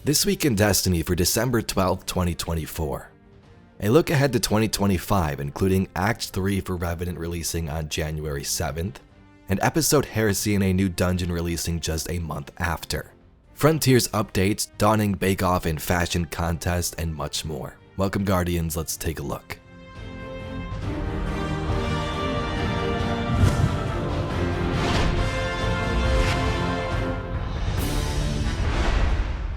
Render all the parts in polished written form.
This week in Destiny for December 12, 2024. A look ahead to 2025, including Act 3 for Revenant releasing on January 7th, and Episode Heresy and a new dungeon releasing just a month after. Frontiers updates, dawning bake-off and fashion contest, and much more. Welcome Guardians, let's take a look.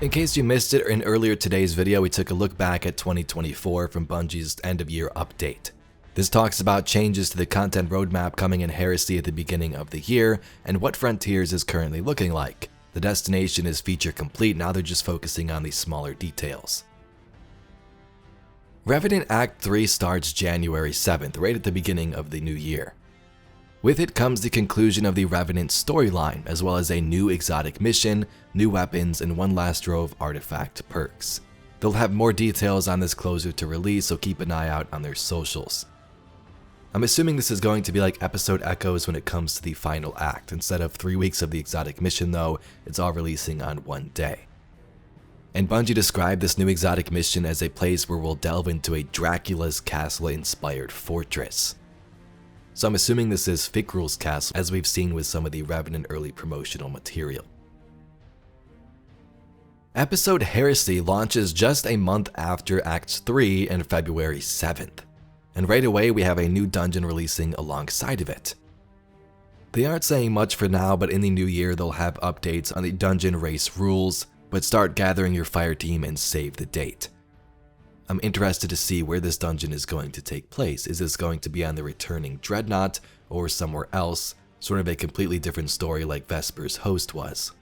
In case you missed it, in earlier today's video, we took a look back at 2024 from Bungie's end-of-year update. This talks about changes to the content roadmap coming in Heresy at the beginning of the year, and what Frontiers is currently looking like. The destination is feature complete, now they're just focusing on the smaller details. Revenant Act 3 starts January 7th, right at the beginning of the new year. With it comes the conclusion of the Revenant storyline, as well as a new exotic mission, new weapons, and one last row of artifact perks. They'll have more details on this closer to release, so keep an eye out on their socials. I'm assuming this is going to be like episode echoes when it comes to the final act. Instead of 3 weeks of the exotic mission though, it's all releasing on one day. And Bungie described this new exotic mission as a place where we'll delve into a Dracula's castle-inspired fortress. So I'm assuming this is Februrary's castle, as we've seen with some of the Revenant early promotional material. Episode Heresy launches just a month after Act 3 and February 7th. And right away we have a new dungeon releasing alongside of it. They aren't saying much for now, but in the new year they'll have updates on the dungeon race rules, but start gathering your fire team and save the date. I'm interested to see where this dungeon is going to take place. Is this going to be on the returning Dreadnaught or somewhere else, sort of a completely different story like Vesper's host was?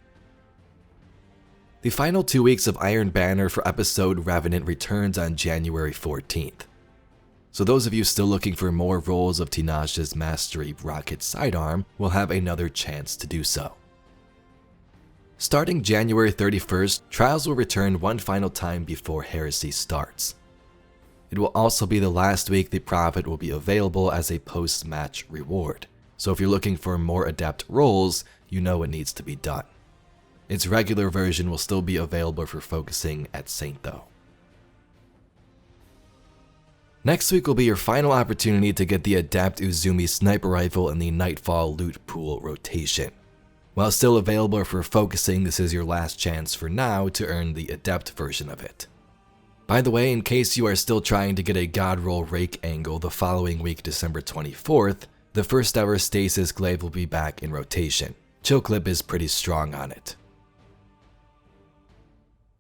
The final 2 weeks of Iron Banner for episode Revenant returns on January 14th. So those of you still looking for more roles of Tinashe's Mastery Rocket Sidearm will have another chance to do so. Starting January 31st, Trials will return one final time before Heresy starts. It will also be the last week the Prophet will be available as a post-match reward, so if you're looking for more adept roles, you know what needs to be done. Its regular version will still be available for focusing at Saint though. Next week will be your final opportunity to get the Adept Uzumi Sniper Rifle in the Nightfall Loot Pool rotation. While still available for focusing, this is your last chance for now to earn the Adept version of it. By the way, in case you are still trying to get a God Roll Rake angle the following week, December 24th, the first ever Stasis Glaive will be back in rotation. Chillclip is pretty strong on it.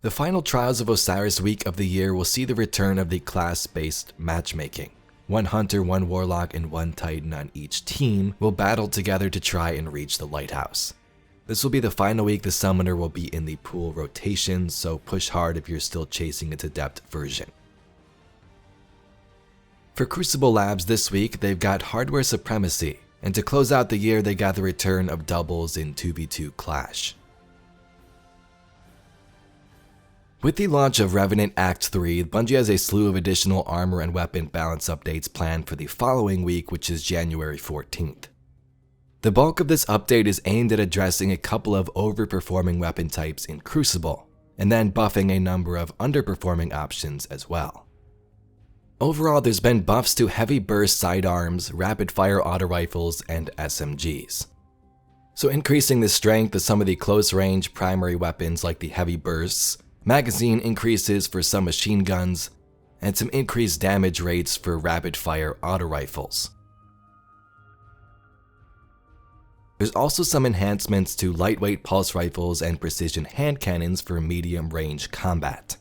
The final Trials of Osiris week of the year will see the return of the class-based matchmaking. One Hunter, one Warlock, and one Titan on each team will battle together to try and reach the Lighthouse. This will be the final week the Summoner will be in the pool rotation, so push hard if you're still chasing its Adept version. For Crucible Labs this week, they've got Hardware Supremacy, and to close out the year they got the return of doubles in 2v2 Clash. With the launch of Revenant Act 3, Bungie has a slew of additional armor and weapon balance updates planned for the following week, which is January 14th. The bulk of this update is aimed at addressing a couple of overperforming weapon types in Crucible, and then buffing a number of underperforming options as well. Overall, there's been buffs to heavy burst sidearms, rapid fire auto rifles, and SMGs. So increasing the strength of some of the close range primary weapons like the heavy bursts, magazine increases for some machine guns, and some increased damage rates for rapid fire auto rifles. There's also some enhancements to lightweight pulse rifles and precision hand cannons for medium range combat.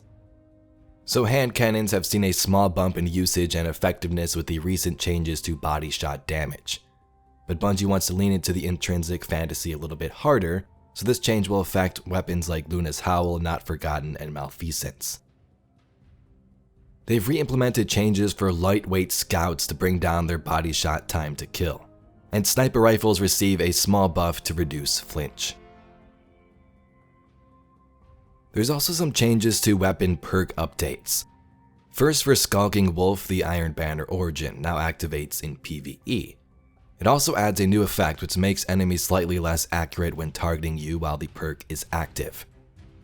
So hand cannons have seen a small bump in usage and effectiveness with the recent changes to body shot damage. But Bungie wants to lean into the intrinsic fantasy a little bit harder, so this change will affect weapons like Luna's Howl, Not Forgotten, and Malfeasance. They've re-implemented changes for lightweight scouts to bring down their body shot time to kill, and sniper rifles receive a small buff to reduce flinch. There's also some changes to weapon perk updates. First, for Skulking Wolf, the Iron Banner Origin now activates in PvE. It also adds a new effect which makes enemies slightly less accurate when targeting you while the perk is active.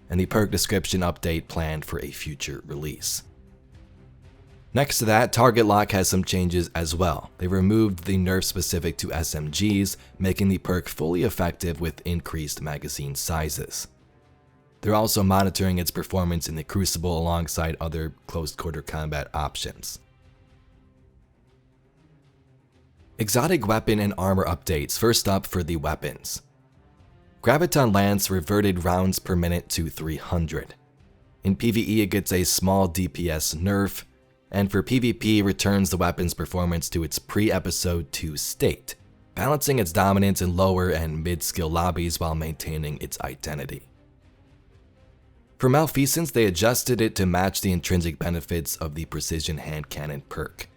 and the perk description update planned for a future release. Next to that, Target Lock has some changes as well. They removed the nerf specific to SMGs, making the perk fully effective with increased magazine sizes. They're also monitoring its performance in the Crucible alongside other close quarter combat options. Exotic weapon and armor updates. First up for the weapons. Graviton Lance reverted rounds per minute to 300. In PvE it gets a small DPS nerf, and for PvP returns the weapon's performance to its pre-episode 2 state, balancing its dominance in lower and mid-skill lobbies while maintaining its identity. For Malfeasance, they adjusted it to match the intrinsic benefits of the Precision Hand Cannon perk,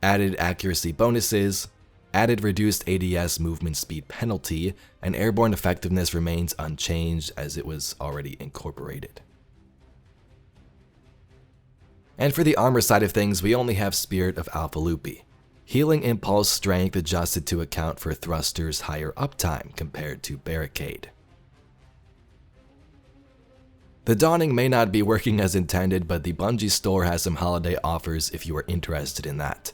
added accuracy bonuses, added reduced ADS movement speed penalty, and airborne effectiveness remains unchanged as it was already incorporated. And for the armor side of things, we only have Spirit of Alpha Lupi. Healing Impulse Strength adjusted to account for Thruster's higher uptime compared to Barricade. The Dawning may not be working as intended, but the Bungie store has some holiday offers if you are interested in that.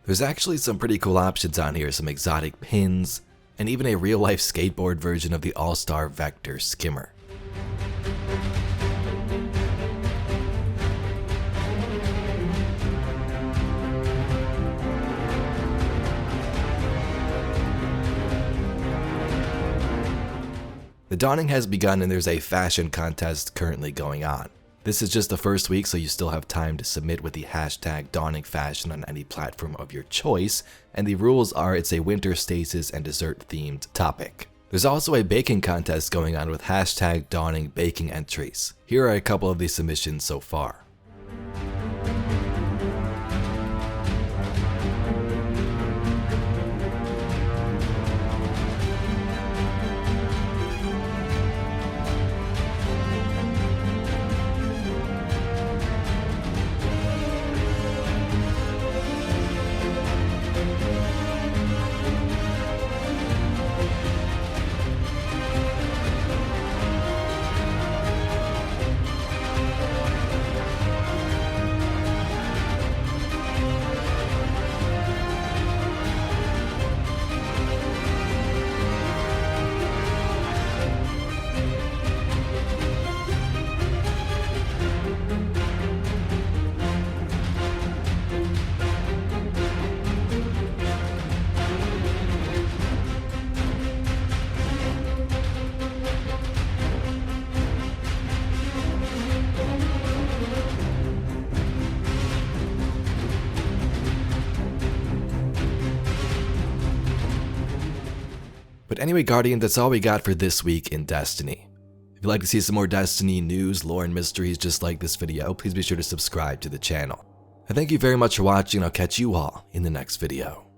There's actually some pretty cool options on here, some exotic pins, and even a real-life skateboard version of the All-Star Vector Skimmer. The Dawning has begun and there's a fashion contest currently going on. This is just the first week, so you still have time to submit with the hashtag Dawning Fashion on any platform of your choice, and the rules are it's a winter stasis and dessert themed topic. There's also a baking contest going on with hashtag Dawning Baking entries. Here are a couple of the submissions so far. But anyway, Guardian, that's all we got for this week in Destiny. If you'd like to see some more Destiny news, lore, and mysteries just like this video, please be sure to subscribe to the channel. I thank you very much for watching, and I'll catch you all in the next video.